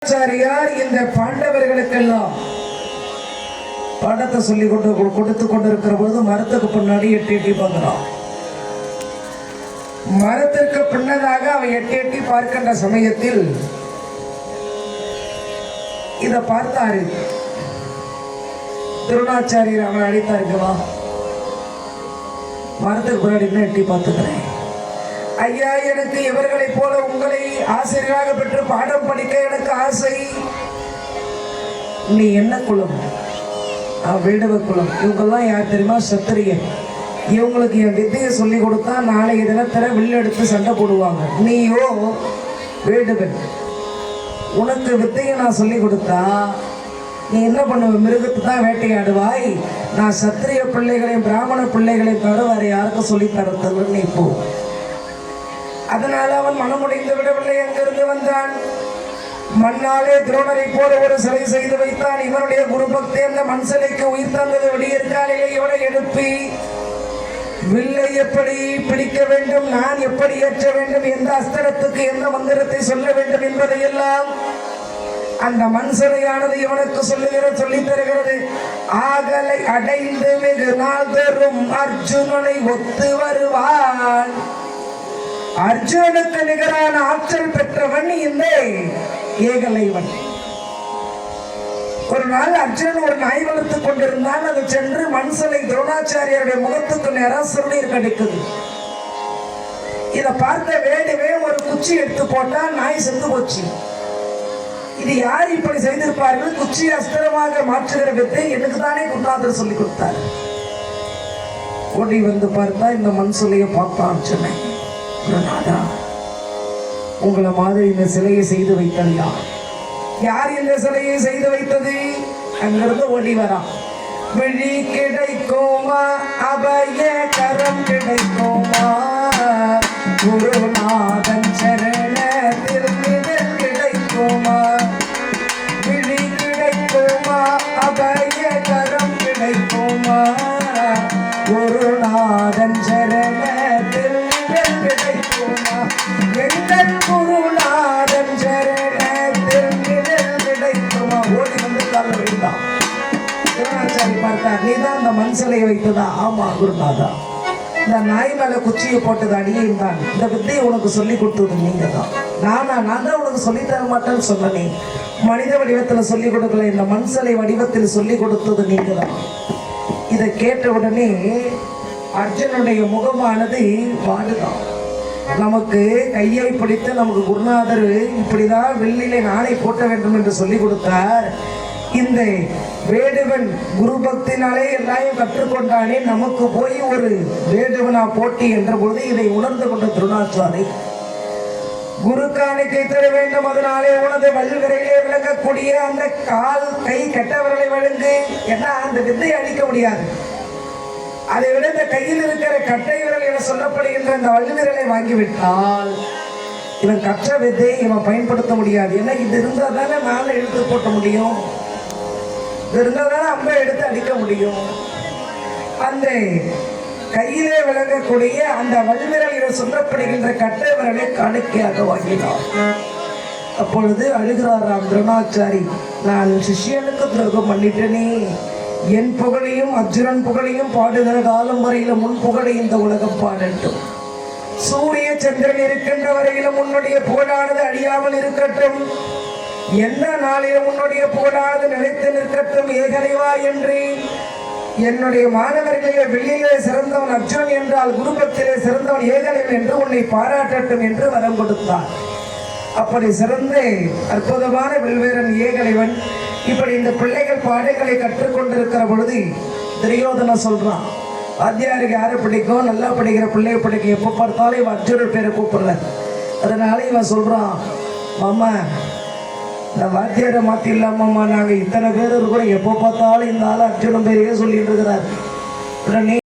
ஆச்சாரியார் இந்த பாண்டவர்களுக்கெல்லாம் பாடத்தை சொல்லி கொடுத்து கொண்டிருக்கிற பொழுது மரத்துக்கு பின்னாடி எட்டி எட்டி பார்க்கிறான். மரத்திற்கு பின்னதாக அவன் எட்டி எட்டி பார்க்கின்ற சமயத்தில் இதை பார்த்தாரு. திருநாச்சாரியர் அவன் அழைத்தாருக்குவா, மரத்துக்கு பின்னாடி எட்டி பார்த்துக்கிறேன். ஐயா, எனக்கு இவர்களைப் போல உங்களை ஆசிரியராக பெற்று பாடம் படிக்க எனக்கு ஆசை. நீ என்ன குலம்? வேடுவ குலம். இவங்கெல்லாம் யார் தெரியுமா? சத்திரியன். இவங்களுக்கு என் வித்தையை சொல்லி கொடுத்தா நாளைய தினத்தில் வில்லெடுத்து சண்டை போடுவாங்க. நீயோ வேடுவன். உனக்கு வித்தையை நான் சொல்லி கொடுத்தா நீ என்ன பண்ணுவ? மிருகத்தை தான் வேட்டையாடுவாய். நான் சத்திரிய பிள்ளைகளையும் பிராமண பிள்ளைகளையும் தவிர வேற யாருக்கும் சொல்லி தரத்தல் நீ போ. அதனால அவன் மனமுடைந்து விடவில்லை. அங்கிருந்து வந்தான். மண்ணாலே துரோணரை போல ஒரு சிலை செய்து வைத்தான். இவனுடைய குரு பக்தி அந்த மண் சிலைக்கு உயிர் தந்தது. விடியற்காலையிலே இவனை எழுப்பி வில்லை எப்படி பிடிக்க வேண்டும், நான் எப்படி ஏற்ற வேண்டும், எந்த அஸ்திரத்துக்கு எந்த மந்திரத்தை சொல்ல வேண்டும் என்பதையெல்லாம் அந்த மண் சிலையானது இவனுக்கு சொல்லித் தருகிறது. ஆகலை அடைந்து வெகு நாள் தரும் அர்ஜுனனை ஒத்து வருவான். அர்ஜுனுக்கு நிகரான ஆற்றல் பெற்றவன் இந்த ஏகலைவன். ஒரு நாள் அர்ஜுனன் ஒரு நாய் வளர்த்துக் கொண்டிருந்தான். அது சென்று மண் சிலை துரோணாச்சாரியருடைய முகத்துக்கு நேரம் சிறுநீர் கடிக்குது. இதை பார்த்த வேடுவே ஒரு குச்சி எடுத்து போட்டா நாய் செத்து போச்சு. இது யார் இப்படி செய்திருப்பார்கள்? குச்சி அஸ்திரமாக மாற்றுகிற வித்தை எனக்கு தானே குருநாதர் சொல்லி கொடுத்தார். ஓடி வந்து பார்த்தா இந்த மண் சிலையை பார்த்தான் அர்ஜுனன். குருநாதா, உங்களை மாதிரி இந்த சிலையை செய்து வைத்தது யார்? யார் இந்த சிலையை செய்து வைத்தது? அங்கிருந்து ஓடி வரான். விழி கிடைக்குமா, அபய கரம் கிடைக்குமா, குருநாதன் சரணத்தில் நிழல் கிடைக்குமா. விழி கிடைக்குமா, அபய கரம் கிடைக்குமா, குருநாதன் சரணத்தில் கிடைக்குமா. எங்கள் குருநாதன் சரணத்தில் நிழல் கிடைக்குமா. ஓடி வந்து கால வைத்தான். திருநாச்சாரி பார்த்தார். நீதான் அந்த மண் சிலையை வைத்ததா? ஆமா குருநாதா. இந்த நாய் மேல குச்சியை போட்டது அடியேன் தான். இந்த வித்தையை உனக்கு சொல்லி கொடுத்தது நீங்க தான். நான் தான் உனக்கு சொல்லி தர மாட்டேன்னு சொன்னேன். மனித வடிவத்தில் சொல்லி கொடுக்கல, இந்த மண் சிலை வடிவத்தில் சொல்லி கொடுத்தது நீங்க தான். இதை கேட்ட உடனே அர்ஜுனுடைய முகமானது வாடுதான். நமக்கு கையை பிடித்து நமக்கு குருநாதர் இப்படிதான் வெள்ளிலே நாளை போட்ட வேண்டும் என்று சொல்லி கொடுத்தார். இந்த வேடுவன் குரு பக்தினாலே எல்லாரையும் கற்றுக்கொண்டானே, நமக்கு போய் ஒரு வேடுவனா போட்டி என்ற பொழுது இதை உணர்ந்து கொண்ட திருநாச்சாரி குரு காணிக்கை தர வேண்டும். அதனாலே உனது வல்விரையிலே விளங்கக்கூடிய அந்த கால் கை கெட்டவர்களை வழங்கு. ஏன்னா அந்த வித்தையை அழிக்க முடியாது. அதை விட இந்த கையில் இருக்கிற கட்டை விரல் என சொல்லப்படுகின்ற இந்த வல்விரலை வாங்கிவிட்டால் இவன் கற்ற வித்தையை இவன் பயன்படுத்த முடியாது. ஏன்னா இது இருந்தால் தானே நாளை எடுத்து போட்ட முடியும். இது இருந்தால் தானே அம்பை எடுத்து அடிக்க முடியும். அந்த கையிலே விளங்கக்கூடிய அந்த வல்விரல் என சொல்லப்படுகின்ற கட்டை விரலை காணிக்கையாக வாங்கினார். அப்பொழுது அழுகிறாராம் துரோணாச்சாரி. நான் சிஷ்யனுக்கு துரோகம் பண்ணிட்டேனே. என் புகழையும் அர்ஜுனன் புகழையும் பாடுகிற காலம் வரையில முன் புகழை இந்த உலகம் பாடட்டும். சூரிய சந்திரன் இருக்கின்ற வரையிலும் உன்னுடைய புகழானது அழியாமல் இருக்கட்டும். எந்த நாளிலும் உன்னுடைய புகழானது நிலைத்து நிற்கட்டும் ஏகலைவா என்று என்னுடைய மாணவர்களிலே வெள்ளியிலே சிறந்தவன் அர்ஜுனன் என்றால் குருபத்திலே சிறந்தவன் ஏகலைவன் என்று உன்னை பாராட்டட்டும் என்று வரம் கொடுத்தான். அப்படி சிறந்த அற்புதமான வெல்வேரன் ஏகலைவன். இப்படி இந்த பிள்ளைகள் பாடங்களை கற்றுக்கொண்டிருக்கிற பொழுது துரியோதன சொல்றான், வாத்தியாருக்கு யாரை பிடிக்கும்? நல்லா படிக்கிற பிள்ளைய பிடிக்கும். எப்போ பார்த்தாலும் இவன் அர்ஜுனன் பேரை கூப்பிடுற. அதனால இவன் சொல்றான், மாமா இந்த வாத்தியாரை மாத்திடலாமாம்மா, நாங்கள் இத்தனை பேர் இருக்கிறோம், எப்போ பார்த்தாலும் இந்த ஆள் அர்ஜுனன் பேரையே சொல்லிட்டு இருக்கிறார். உடனே